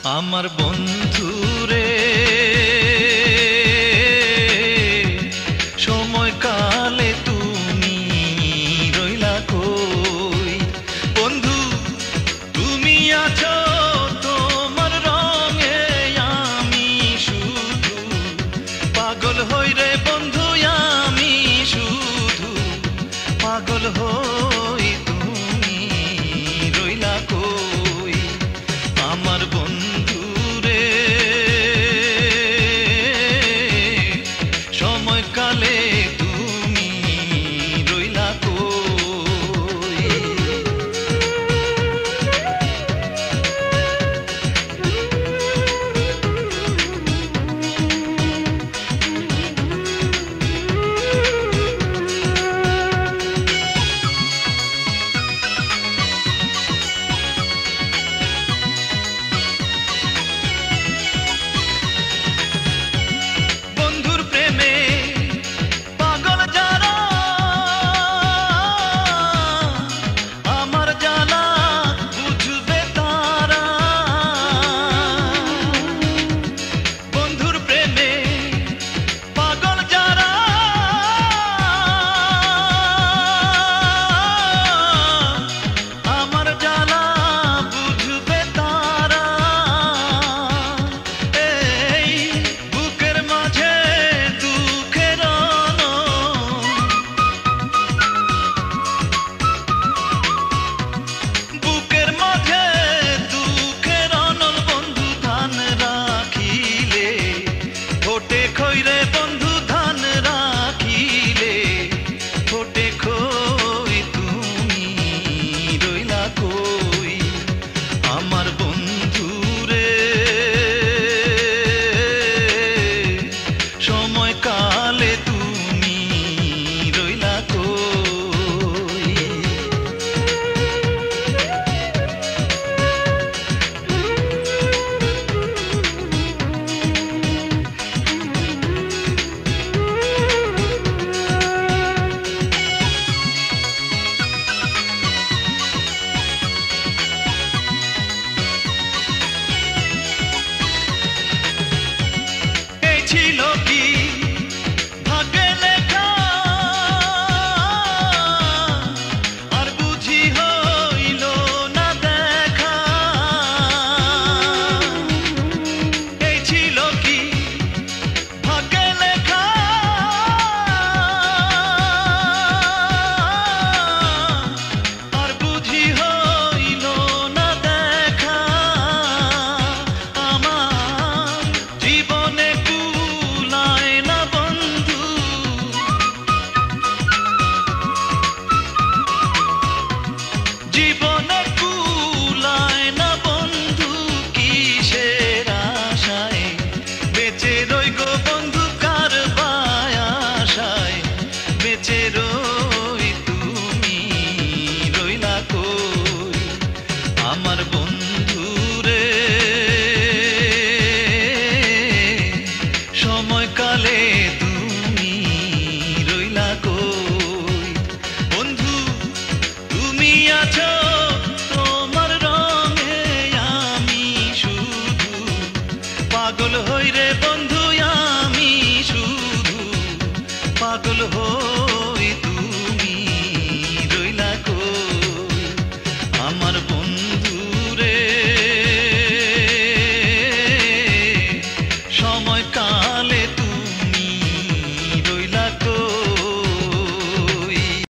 আমার বন্ধু রে, সময়কালে তুমি রইলা কই? বন্ধু তুমি আছো তোমার রঙে, আমি শুধু পাগল হই রে বন্ধু, আমি শুধু পাগল হই, তুমি রইলা কই? আমার বন্ধু রে, সময়কালে তুমি রইলা কই? বন্ধুর প্রেমে পাগল যারা, আমার জ্বালা বুঝবে তারা। বন্ধুর প্রেমে পাগল যারা, আমার জ্বালা বুঝবে তারা। এই বুকের মাঝে দুঃখের বুকের মাঝে দুঃখের অনল, বন্ধু ধান রাখিলে ফোটে খইরে, বন্ধু ধান রাখিলে ফোটে খই, তুমি রইলা কই? আমার বন্ধু রে, সময়কালে তুমি রইলা কই? এই ছিল কি ভাগ্যে লেখা, আর বুঝি হইল না দেখা। এই ছিল কি ভাগ্যে লেখা, আর বুঝি হইল না দেখা। আমার জীবনে কুলায় না বন্ধু, জীবনে কুলায় না বন্ধু, কিসের আশায় বেঁচে রই গো বন্ধু, কার আশায় বেঁচে রই, তুমি রইলা কই? আমার বন্ধু রে, সময়কালে তুমি রইলা কই? বন্ধু তুমি আছো তোমার রঙে, আমি শুধু পাগল হই রে